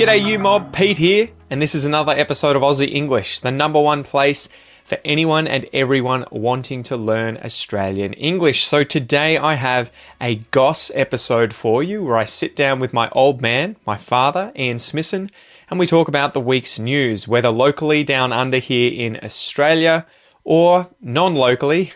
G'day you mob, Pete here, and this is another episode of Aussie English, the number one place for anyone and everyone wanting to learn Australian English. So today I have a Goss episode for you where I sit down with my old man, my father, Ian Smisson, and we talk about the week's news, whether locally down under here in Australia or non-locally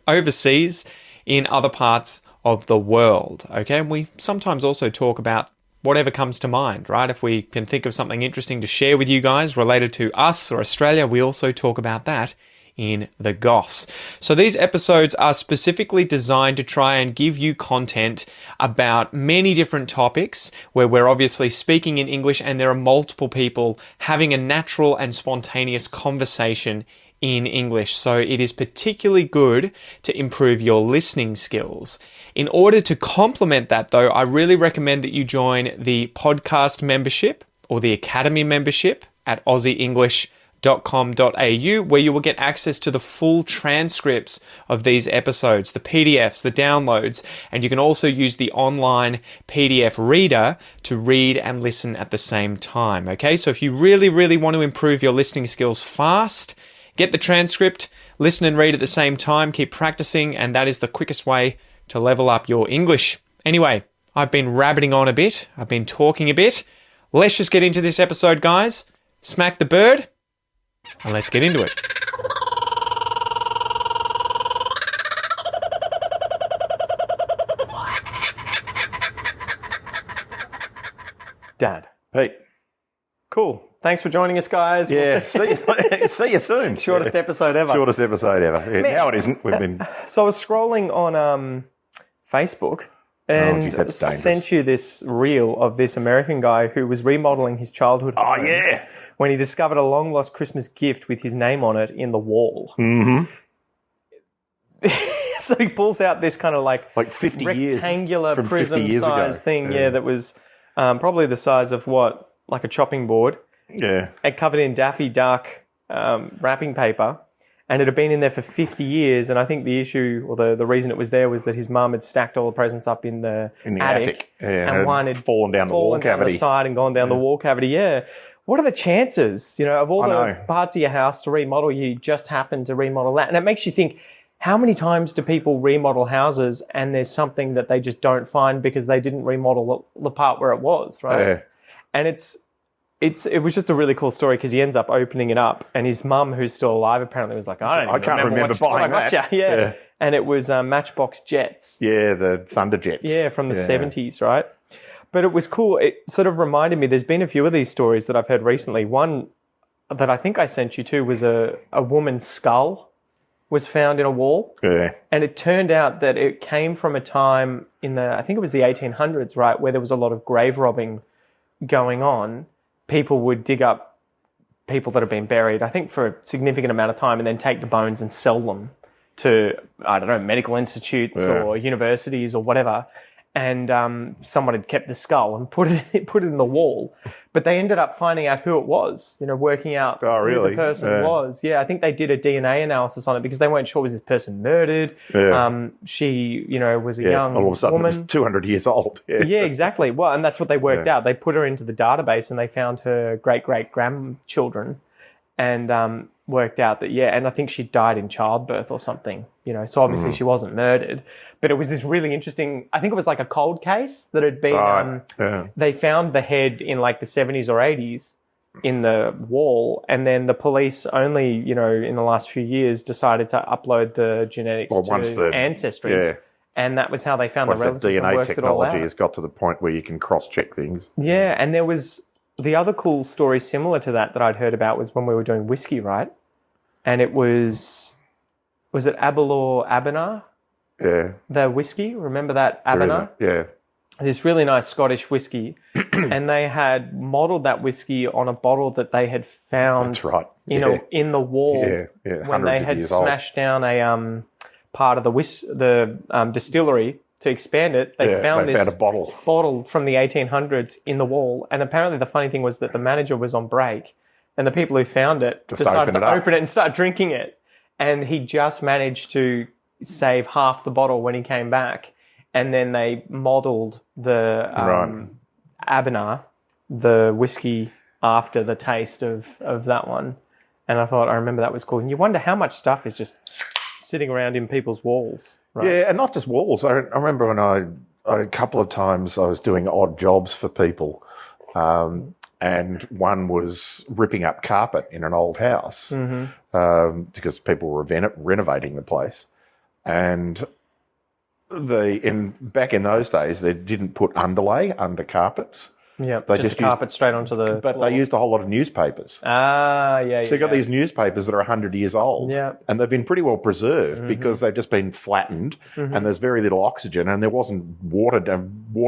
overseas in other parts of the world. Okay, and we sometimes also talk about whatever comes to mind, right? If we can think of something interesting to share with you guys related to us or Australia, we also talk about that in the Goss. So these episodes are specifically designed to try and give you content about many different topics where we're obviously speaking in English and there are multiple people having a natural and spontaneous conversation in English. So it is particularly good to improve your listening skills. In order to complement that though, I really recommend that you join the podcast membership or the academy membership at aussieenglish.com.au, where you will get access to the full transcripts of these episodes, the PDFs, the downloads, and you can also use the online PDF reader to read and listen at the same time. Okay, so if you really want to improve your listening skills fast, get the transcript, listen and read at the same time, keep practicing, and that is the quickest way to level up your English. Anyway, I've been rabbiting on a bit. I've been talking a bit. Let's just get into this episode, guys. Smack the bird, and let's get into it. Dad. Pete. Cool. Thanks for joining us, guys. Yeah, see you soon. Shortest episode ever. Shortest episode ever. Yeah, now it isn't. We've been. So I was scrolling on Facebook and that's dangerous. sent you this reel of this American guy who was remodeling his childhood home. Oh, yeah. When he discovered a long-lost Christmas gift with his name on it in the wall. Mm-hmm. So he pulls out this kind of like 50 rectangular years prism-sized thing, that was probably the size of what? Like a chopping board. Yeah. And covered in Daffy Duck wrapping paper. And it had been in there for 50 years. And I think the issue, or the reason it was there, was that his mum had stacked all the presents up in the attic. Yeah, and one had fallen down the wall cavity. The side and gone down the wall cavity. Yeah. What are the chances, of all the parts of your house to remodel, you just happen to remodel that? And it makes you think, how many times do people remodel houses and there's something that they just don't find because they didn't remodel the part where it was, right? Yeah. And it was just a really cool story because he ends up opening it up, and his mum, who's still alive, apparently was like, I can't remember buying that. Yeah. And it was Matchbox Jets. Yeah, the Thunder Jets. Yeah, from the 70s, right? But it was cool. It sort of reminded me, there's been a few of these stories that I've heard recently. One that I think I sent you to was a woman's skull was found in a wall. Yeah. And it turned out that it came from a time I think it was the 1800s, right, where there was a lot of grave robbing going on. People would dig up people that have been buried, I think for a significant amount of time, and then take the bones and sell them to, I don't know, medical institutes or universities or whatever. And someone had kept the skull and put it in the wall. But they ended up finding out who it was, working out who the person was. Yeah, I think they did a DNA analysis on it because they weren't sure, was this person murdered? Yeah. She, was a young all of a sudden woman. It was 200 years old. Yeah, exactly. Well, and that's what they worked out. They put her into the database and they found her great-great-grandchildren and worked out that, and I think she died in childbirth or something, so obviously she wasn't murdered. But it was this really interesting, I think it was like a cold case that had been, they found the head in like the 70s or 80s in the wall, and then the police only, in the last few years decided to upload the genetics to Ancestry. Yeah. And that was how they found the relatives. The DNA technology has got to the point where you can cross-check things. Yeah, and there was the other cool story similar to that I'd heard about was when we were doing whiskey, right? And it was it Aberlour Aberna? Yeah. The whiskey, remember that Aberna? Yeah. This really nice Scottish whiskey. And they had modelled that whiskey on a bottle that they had found That's right. in the wall when they had smashed down a part of the distillery to expand it. They found a bottle from the 1800s in the wall. And apparently the funny thing was that the manager was on break and the people who found it decided to open it and start drinking it. And he just managed to save half the bottle when he came back. And then they modelled the Aberna the whiskey after the taste of that one. And I remember that was cool. And you wonder how much stuff is just sitting around in people's walls. Right? Yeah, and not just walls. I remember when a couple of times I was doing odd jobs for people, and one was ripping up carpet in an old house because people were renovating the place. And back in those days, they didn't put underlay under carpets. Yeah, they just carpet straight onto the But floor. they used a whole lot of newspapers. Yeah. So you've got these newspapers that are 100 years old. Yeah. And they've been pretty well preserved because they've just been flattened and there's very little oxygen and there wasn't water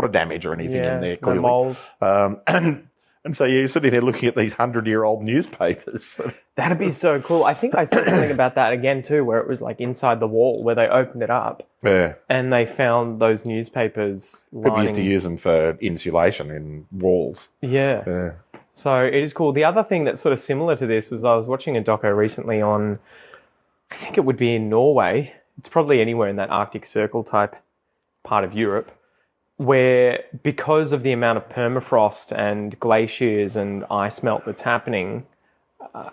damage or anything in there, clearly. No mold. And so you're sitting there looking at these 100-year-old newspapers. That'd be so cool. I think I saw something about that again too, where it was like inside the wall where they opened it up. Yeah. And they found those newspapers People used to use them for insulation in walls. Yeah. So it is cool. The other thing that's sort of similar to this was I was watching a doco recently on, I think it would be in Norway. It's probably anywhere in that Arctic Circle type part of Europe, where because of the amount of permafrost and glaciers and ice melt that's happening,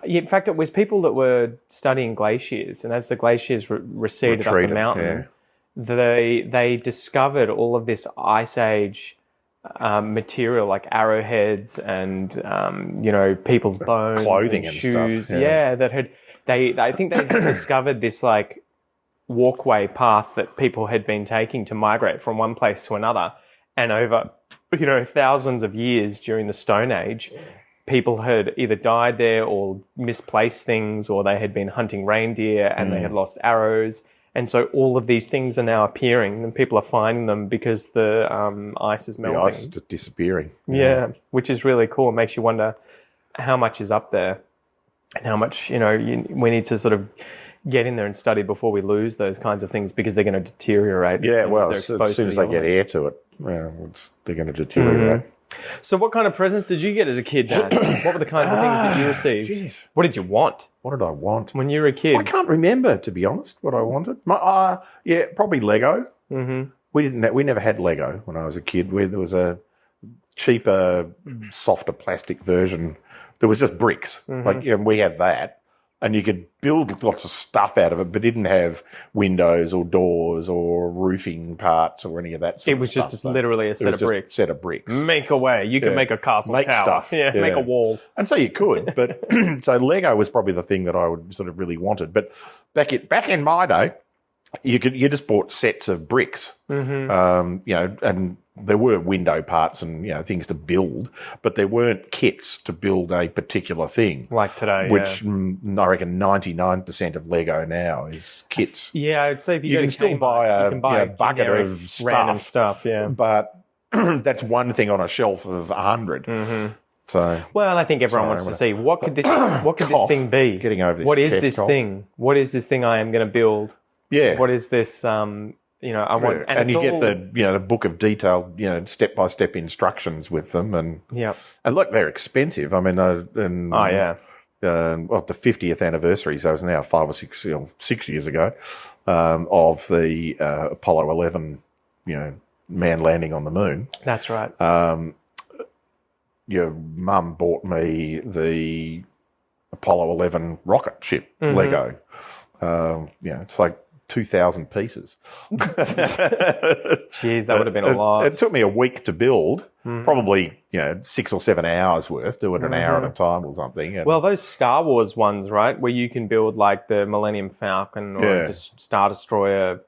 in fact, it was people that were studying glaciers, and as the glaciers receded up the mountain, they discovered all of this ice age material like arrowheads and people's bones, clothing and shoes. stuff. I think they had discovered this like walkway path that people had been taking to migrate from one place to another, and over thousands of years during the Stone Age, people had either died there or misplaced things, or they had been hunting reindeer and they had lost arrows. And so all of these things are now appearing and people are finding them because the ice is melting. The ice is just disappearing. Yeah, which is really cool. It makes you wonder how much is up there and how much, we need to sort of get in there and study before we lose those kinds of things because they're going to deteriorate. Yeah, as soon as they get air to it, they're going to deteriorate. So what kind of presents did you get as a kid, Dad? What were the kinds of things that you received? Geez. What did you want? What did I want? When you were a kid? I can't remember, to be honest, what I wanted. Probably Lego. Mm-hmm. We never had Lego when I was a kid. There was a cheaper, softer plastic version. There was just bricks. We had that. And you could build lots of stuff out of it, but didn't have windows or doors or roofing parts or any of that sort of stuff. It was just literally a set of bricks. Make a way. You could make a castle make tower. Stuff. Make a wall. And so you could, but so Lego was probably the thing that I would sort of really wanted. But back in my day, you just bought sets of bricks, and there were window parts and things to build, but there weren't kits to build a particular thing like today. Which I reckon 99% of Lego now is kits. Yeah, I'd say if you can still buy a bucket of random stuff. Yeah, but that's one thing on a shelf of 100. So, well, I think everyone wants to see what could this thing be? Getting over this. What is this thing? What is this thing I am going to build? Yeah. What is this? I want, and you get the book of detailed, step-by-step instructions with them, and look, they're expensive. I mean, the 50th anniversary, so it was now 5 or 6 years ago, of the Apollo 11, man landing on the moon. That's right. Your mum bought me the Apollo 11 rocket ship Lego. It's like 2,000 pieces. Jeez, that would have been a lot. It took me a week to build, probably 6 or 7 hours worth, do it an hour at a time or something. Well, those Star Wars ones, right, where you can build like the Millennium Falcon or just Star Destroyer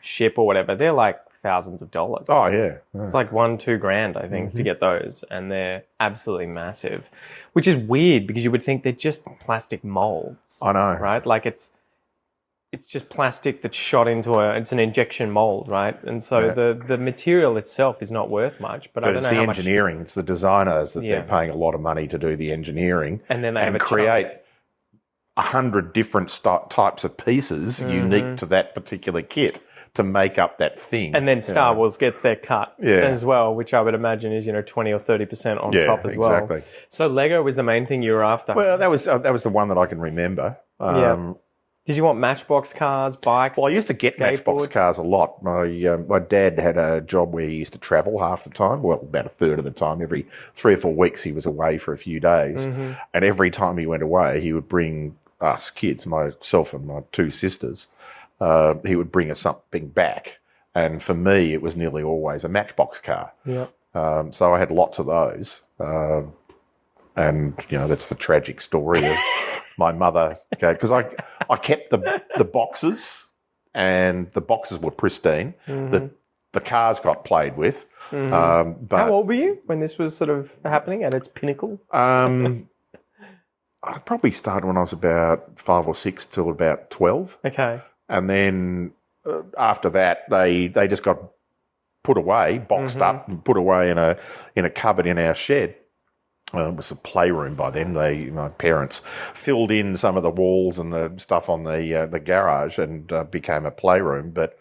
ship or whatever, they're like thousands of dollars. Oh, yeah. It's like $1-2 grand, I think, to get those, and they're absolutely massive, which is weird because you would think they're just plastic molds. I know. Right? Like it's just plastic that's shot into it's an injection mold, right? And so the material itself is not worth much, but I don't know how much. It's the engineering, it's the designers that they're paying a lot of money to do the engineering. And then they have create 100 different types of pieces unique to that particular kit to make up that thing. And then Star Wars gets their cut as well, which I would imagine is 20 or 30% on top as well. Exactly. So Lego was the main thing you were after. Well, that was the one that I can remember. Did you want Matchbox cars, bikes? Well, I used to get Matchbox skateboards? cars a lot. My dad had a job where he used to travel half the time, well, about a third of the time. Every 3 or 4 weeks he was away for a few days. Mm-hmm. And every time he went away, he would bring us kids, myself and my 2 sisters, he would bring us something back. And for me, it was nearly always a Matchbox car. Yeah. So I had lots of those. And, that's the tragic story of my mother. Because I kept the boxes, and the boxes were pristine. Mm-hmm. The cars got played with. Mm-hmm. But How old were you when this was sort of happening at its pinnacle? I probably started when I was about 5 or 6 till about 12. Okay. And then after that, they just got put away, boxed up, and put away in a cupboard in our shed. It was a playroom by then. My parents filled in some of the walls and the stuff on the garage and became a playroom. But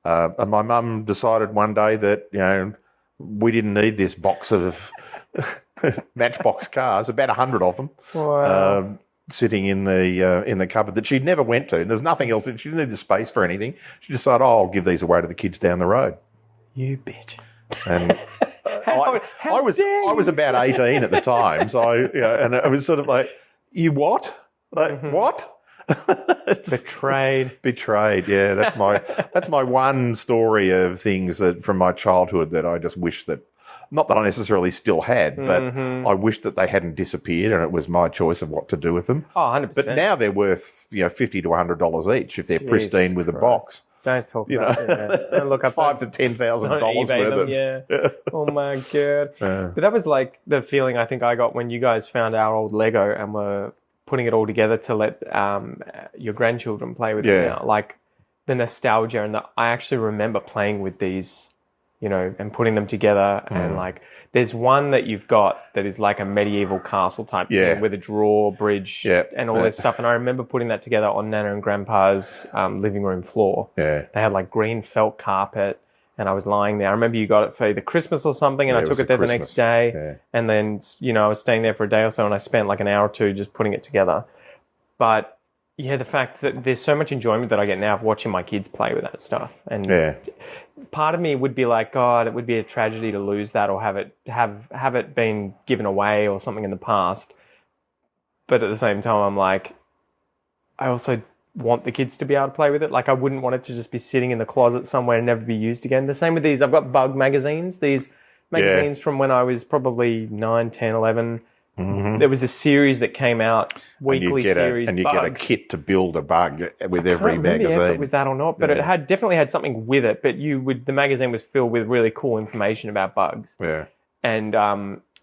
and my mum decided one day that we didn't need this box of Matchbox cars, about 100 of them. Wow. Sitting in the cupboard that she'd never went to. There was nothing else. She didn't need the space for anything. She decided, I'll give these away to the kids down the road. You bitch. And I was about 18 at the time, so and it was sort of like, you what? Like what? Betrayed. Yeah, that's my one story of things that from my childhood that I just wish that. Not that I necessarily still had, but I wish that they hadn't disappeared and it was my choice of what to do with them. Oh, 100%. But now they're worth, $50 to $100 each if they're pristine with a box. Don't talk about it. Yeah. Don't look up $5,000 to $10,000 worth of. Yeah. Oh my God. But that was like the feeling I think I got when you guys found our old Lego and were putting it all together to let your grandchildren play with it now. Like the nostalgia and I actually remember playing with these, and putting them together. And like, there's one that you've got that is like a medieval castle type thing with a drawbridge and all this stuff. And I remember putting that together on Nana and Grandpa's living room floor. Yeah. They had like green felt carpet and I was lying there. I remember you got it for either Christmas or something and I took it there the next day. Yeah. And then, I was staying there for a day or so and I spent like an hour or two just putting it together. But yeah, the fact that there's so much enjoyment that I get now of watching my kids play with that stuff. And part of me would be like, God, it would be a tragedy to lose that or have it been given away or something in the past. But at the same time, I'm like, I also want the kids to be able to play with it. Like I wouldn't want it to just be sitting in the closet somewhere and never be used again. The same with these. I've got Bug magazines. These magazines from when I was probably 9, 10, 11. Mm-hmm. There was a series that came out, weekly series. And you get a kit to build a bug with every magazine. If it was that or not, but it definitely had something with it. But the magazine was filled with really cool information about bugs. Yeah. And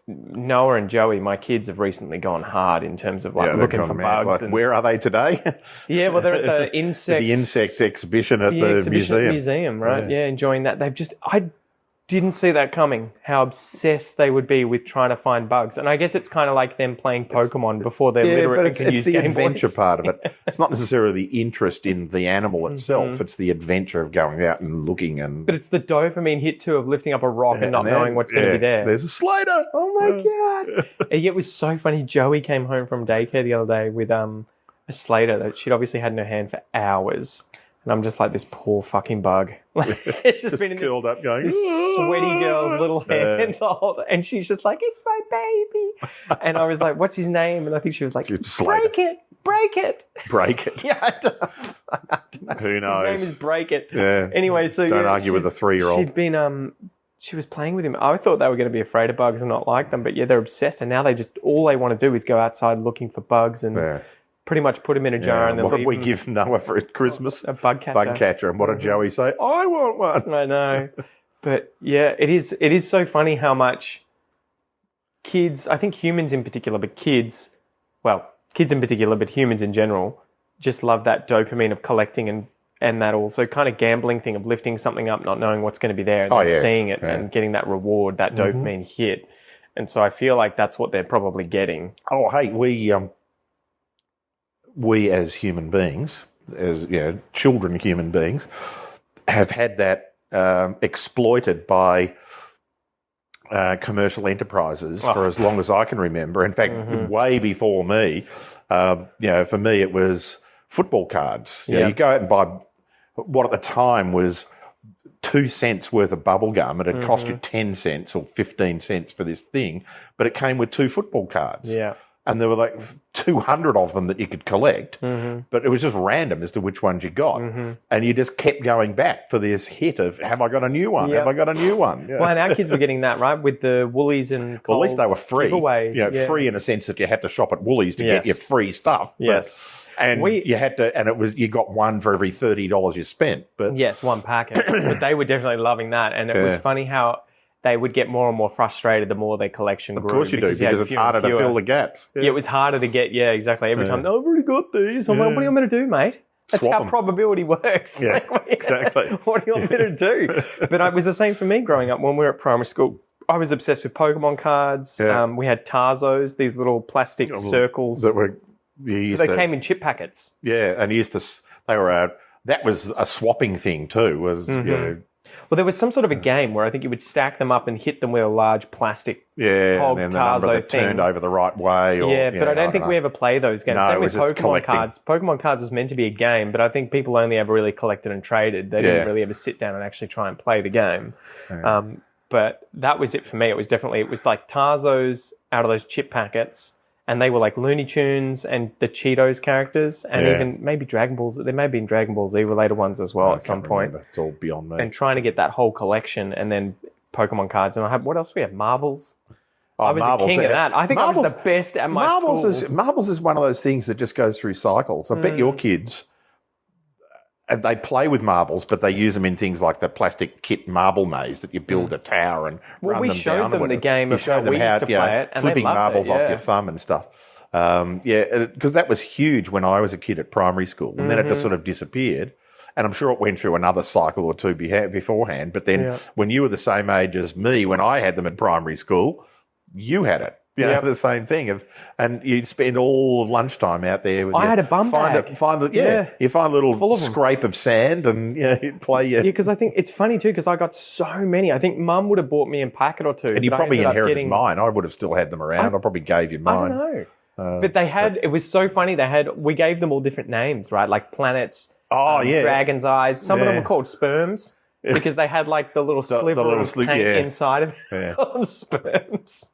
Noah and Joey, my kids, have recently gone hard in terms of looking for bugs. Like, where are they today? Yeah, well, they're at the insect exhibition at the museum, right? Yeah, enjoying that. I didn't see that coming, how obsessed they would be with trying to find bugs. And I guess it's kind of like them playing Pokemon before they're literate and can use Game Boys. It's the adventure part of it. It's not necessarily the interest in the animal itself. It's the adventure of going out and looking. But it's the dopamine hit too of lifting up a rock and not knowing what's going to be there. There's a Slater. Oh my God. And it was so funny. Joey came home from daycare the other day with a Slater that she'd obviously had in her hand for hours. And I'm just like, this poor fucking bug. Like, it's just been in curled up going, this sweaty girl's little hand. And she's just like, it's my baby. And I was like, what's his name? And I think she was like, break it. Yeah, I don't know. Who knows? His name is Break It. Yeah. Anyway, so don't argue with a 3-year-old. She'd been, she was playing with him. I thought they were going to be afraid of bugs and not like them. But yeah, they're obsessed. And now all they want to do is go outside looking for bugs and... pretty much put him in a jar and then what did we give Noah for Christmas? A bug catcher. Bug catcher. And what did Joey say? I want one. I know. But yeah, it is so funny how much kids, I think humans in particular, but kids in particular, but humans in general, just love that dopamine of collecting and that also kind of gambling thing of lifting something up, not knowing what's going to be there and then seeing it and getting that reward, that dopamine hit. And so I feel like that's what they're probably getting. Oh, hey, we as human beings, as children human beings, have had that exploited by commercial enterprises for as long as I can remember. In fact, way before me, for me it was football cards. You know, Yeah. you go out and buy what at the time was 2 cents worth of bubble gum, and it cost you 10 cents or 15 cents for this thing, but it came with 2 football cards. Yeah. And there were like 200 of them that you could collect, but it was just random as to which ones you got. And you just kept going back for this hit of, have I got a new one? Yep. Have I got a new one? Yeah. Well, and our kids were getting that, right, with the Woolies and Well, at least they Coles were free. giveaway. You know, free in a sense that you had to shop at Woolies to get your free stuff. But- Yes. And you had to, and it was, you got one for every $30 you spent. But Yes, one packet. But they were definitely loving that. And it was funny how they would get more and more frustrated the more their collection grew. of course you do, because it's harder to fill the gaps. Yeah, it was harder to get, exactly. Every time, I've already got these. I'm like, what do you want me to do, mate? That's Swap how 'em. probability works. Yeah, Like, exactly. What do you want me to do? But it was the same for me growing up when we were at primary school. I was obsessed with Pokemon cards. Yeah. We had Tarzos, these little plastic circles. That were, you used They to, came in chip packets. yeah, and you used to, they were, that was a swapping thing too, was, you know, Well, there was some sort of a game where I think you would stack them up and hit them with a large plastic. yeah, Pog and then the number Tarzo that turned thing. over the right way. Or, Yeah, but I don't think we ever play those games. No, Same it with was just Pokemon collecting. cards. Pokemon cards was meant to be a game, but I think people only ever really collected and traded. They didn't really ever sit down and actually try and play the game. But that was it for me. It was like Tarzos out of those chip packets, and they were like Looney Tunes and the Cheetos characters, and even maybe Dragon Balls. There may have been Dragon Ball Z related ones as well at some point. Remember. It's all beyond me. And trying to get that whole collection, and then Pokemon cards. And I had, what else we have? Marbles. Oh, I was Marbles, a king of that. I think I was Marbles- the best at my Marbles school. Marbles is one of those things that just goes through cycles. I bet your kids, and they play with marbles, but they use them in things like the plastic kit marble maze that you build a tower and Well, run we them showed down. them the game You of showed how them we used to you know, play it, and they flipping loved it, marbles off yeah. your thumb and stuff. Because that was huge when I was a kid at primary school, and then it just sort of disappeared. And I'm sure it went through another cycle or two beforehand. But then when you were the same age as me, when I had them at primary school, you had it. You know, the same thing. And you'd spend all of lunchtime out there. With I had a bum bag. You find a little Full of them. scrape of sand and you'd play your... Yeah, because I think it's funny too, because I got so many. I think Mum would have bought me a packet or two. And you but I probably ended up inherited getting- mine. I would have still had them around. I probably gave you I mine. don't know. But they had, it was so funny. We gave them all different names, right? Like planets, dragon's eyes. Some of them were called sperms because they had like the little sliver little of paint inside of it. Yeah. Called them sperms.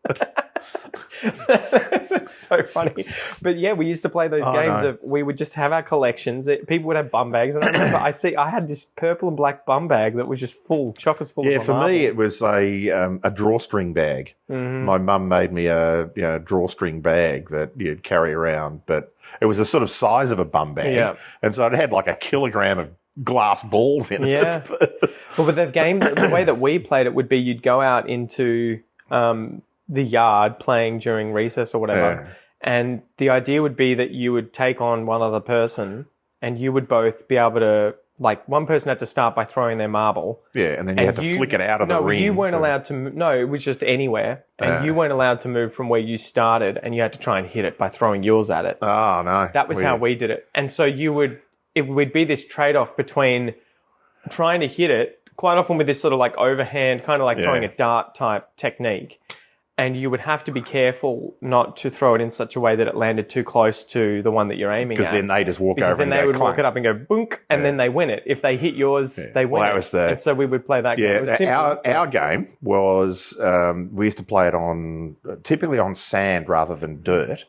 It's so funny. But yeah, we used to play those games of, we would just have our collections. People would have bum bags. And I remember I had this purple and black bum bag that was just full, chockers full of Yeah, for me it marbles. was a drawstring bag. My mum made me a drawstring bag that you'd carry around, but it was the sort of size of a bum bag, and so it had like a kilogram of glass balls in it. Yeah. Well, but the game, the way that we played it would be you'd go out into the yard playing during recess or whatever, and the idea would be that you would take on one other person, and you would both be able to, like, one person had to start by throwing their marble. Yeah, and then you had to flick it out of the ring. No, you weren't allowed to. No, it was just anywhere, and you weren't allowed to move from where you started, and you had to try and hit it by throwing yours at it. Oh no, That was how we did it, and so it would be this trade-off between trying to hit it, quite often with this sort of like overhand, kind of like throwing a dart type technique. And you would have to be careful not to throw it in such a way that it landed too close to the one that you're aiming at. Because then they just walk Because over then and they would clunk. walk it up and go boonk, and then they win it. If they hit yours, they win Well, that it. was the- And so we would play that game. It was simple. Our game was we used to play it typically on sand rather than dirt,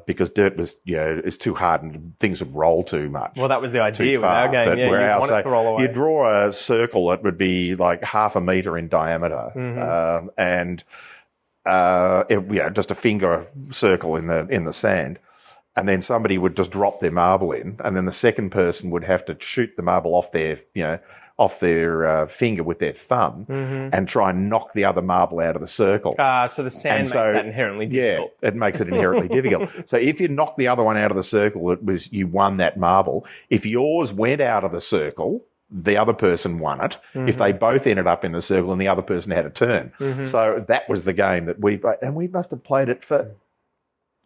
because dirt was it's too hard and things would roll too much. Well, that was the too idea with far. our game. But Yeah, where you ours, want it to roll away. You draw a circle that would be like half a metre in diameter, and just a finger circle in the sand, and then somebody would just drop their marble in, and then the second person would have to shoot the marble off their finger with their thumb, and try and knock the other marble out of the circle. So the sand makes that inherently difficult. Yeah, it makes it inherently difficult. So if you knock the other one out of the circle, you won that marble. If yours went out of the circle, the other person won it. If they both ended up in the circle and the other person had a turn. So that was the game that we must have played it for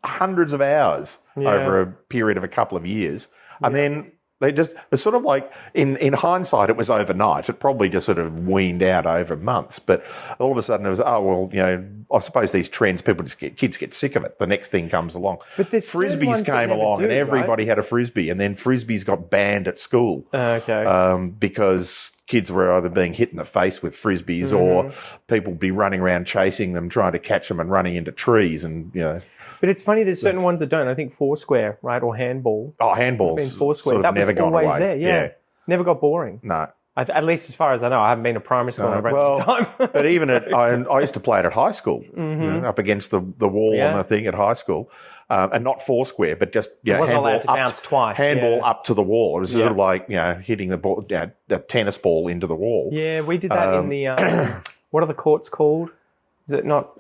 hundreds of hours over a period of a couple of years. And then it's sort of like, in hindsight, it was overnight. It probably just sort of weaned out over months. But all of a sudden it was, I suppose these trends, kids get sick of it. The next thing comes along. But there's certain Frisbees ones that came never along do, and everybody right? had a Frisbee, and then Frisbees got banned at school. Okay. Because kids were either being hit in the face with Frisbees or people be running around chasing them, trying to catch them and running into trees and, But it's funny, there's certain ones that don't. I think Foursquare, right, or handball. Oh, handballs Been Foursquare. sort of That was never gone always away. there, yeah. Never got boring. No. At least as far as I know. I haven't been to primary school in a very long time. But even I used to play it at high school, up against the wall on the thing at high school. And not Foursquare, but just It wasn't handball allowed to bounce twice. Handball yeah. up to the wall. It was sort of like hitting the ball, the tennis ball into the wall. Yeah, we did that in the what are the courts called? Is it not?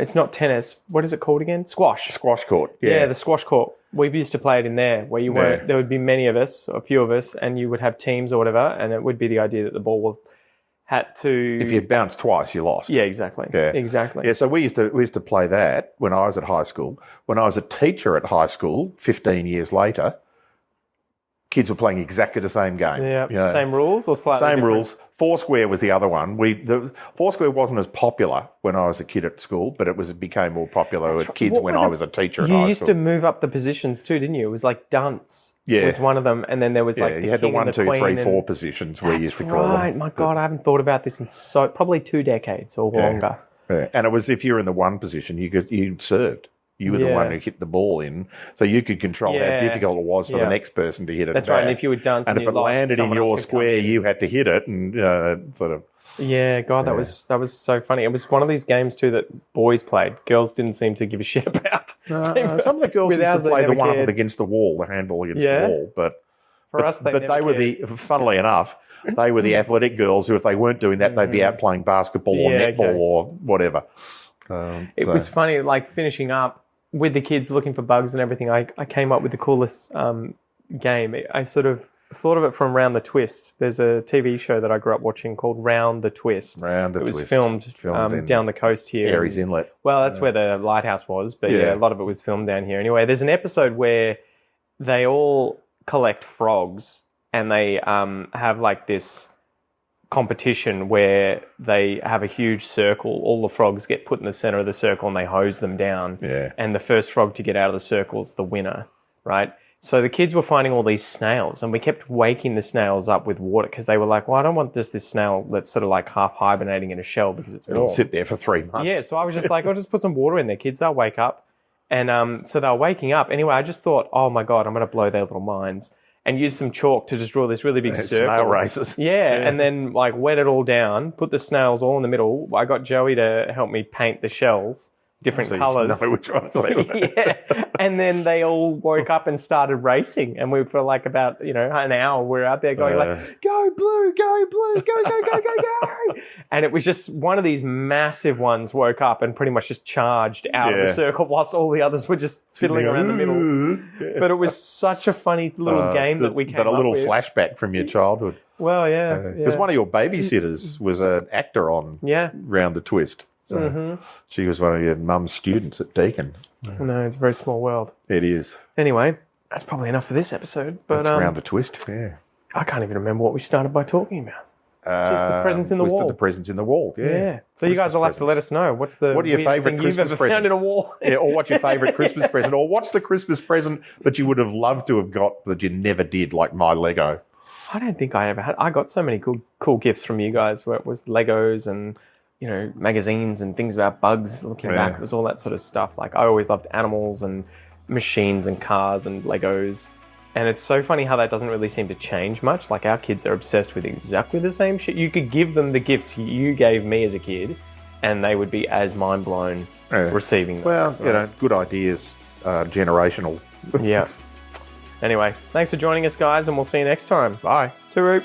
It's not tennis. What is it called again? Squash. Squash court. Yeah, the squash court. We used to play it in there, where you weren't. There would be many of us, a few of us, and you would have teams or whatever, and it would be the idea that the ball had to. If you bounced twice, you lost. Yeah, exactly. Yeah. Exactly. Yeah, so we used to play that when I was at high school. When I was a teacher at high school, 15 years later, kids were playing exactly the same game. Yeah, same rules or slightly same different? rules. Foursquare was the other one. Foursquare wasn't as popular when I was a kid at school, but it became more popular with kids when I was a teacher at high school. You used to move up the positions too, didn't you? It was like dunce. Yeah. Was one of them, and then there was like you had the king 1, and the 2, 3, queen 4 and- positions we used to That's call them. right. My God, I haven't thought about this in probably 2 decades or longer. Yeah. And it was, if you were in the one position, you served. You were the one who hit the ball in, so you could control how difficult it was for the next person to hit it. That's right. back. And if you were done, and if it landed in your square, you had to hit it, and sort of. Yeah, God, that was so funny. It was one of these games too that boys played. Girls didn't seem to give a shit about. Some of the girls With used to ours, they play the never one cared. against the wall, the handball against the wall, but For us, they never were cared. funnily enough, they were the athletic girls who, if they weren't doing that, they'd be out playing basketball or netball or whatever. It was funny, like finishing up with the kids looking for bugs and everything. I came up with the coolest game. I sort of thought of it from Round the Twist. There's a TV show that I grew up watching called Round the Twist. Round the Twist. It was filmed in down the coast here. Airy's Inlet. Well, that's where the lighthouse was, but yeah, a lot of it was filmed down here. Anyway, there's an episode where they all collect frogs and they have like this competition where they have a huge circle. All the frogs get put in the center of the circle and they hose them down. Yeah. And the first frog to get out of the circle is the winner, right? So the kids were finding all these snails, and we kept waking the snails up with water because they were like, well, I don't want just this snail that's sort of like half hibernating in a shell because it's It'll warm. sit there for 3 months. Yeah, so I was just like, I'll just put some water in there. Kids, they'll wake up. And so they were waking up. Anyway, I just thought, oh my God, I'm going to blow their little minds and use some chalk to just draw this really big circle. Snail races. Yeah, and then like wet it all down, put the snails all in the middle. I got Joey to help me paint the shells, different So you colours. know which one's left. Yeah, and then they all woke up and started racing, and we for like about an hour we're out there going like, go blue, go blue, go go go go go, and it was just one of these massive ones woke up and pretty much just charged out of the circle whilst all the others were just fiddling around the middle. But it was such a funny little game that we came But a little up with. flashback from your childhood. Well, yeah, Because one of your babysitters was an actor on Round the Twist. So she was one of your mum's students at Deakin. No, it's a very small world. It is. Anyway, that's probably enough for this episode. But That's Round the Twist, yeah. I can't even remember what we started by talking about. Just the presents in the wall. The presents in the wall, yeah. Yeah. So you guys will have to let us know. What's the What are your weirdest favourite thing you've Christmas ever present? found in a wall? Yeah, or what's your favourite Christmas present? Or what's the Christmas present that you would have loved to have got that you never did, like my Lego? I don't think I ever had. I got so many cool gifts from you guys where it was Legos and, magazines and things about bugs. Looking back, it was all that sort of stuff. Like I always loved animals and machines and cars and Legos. And it's so funny how that doesn't really seem to change much. Like our kids are obsessed with exactly the same shit. You could give them the gifts you gave me as a kid and they would be as mind blown receiving them. Well, good ideas, generational. Yeah. Anyway, thanks for joining us, guys, and we'll see you next time. Bye. Tooroo.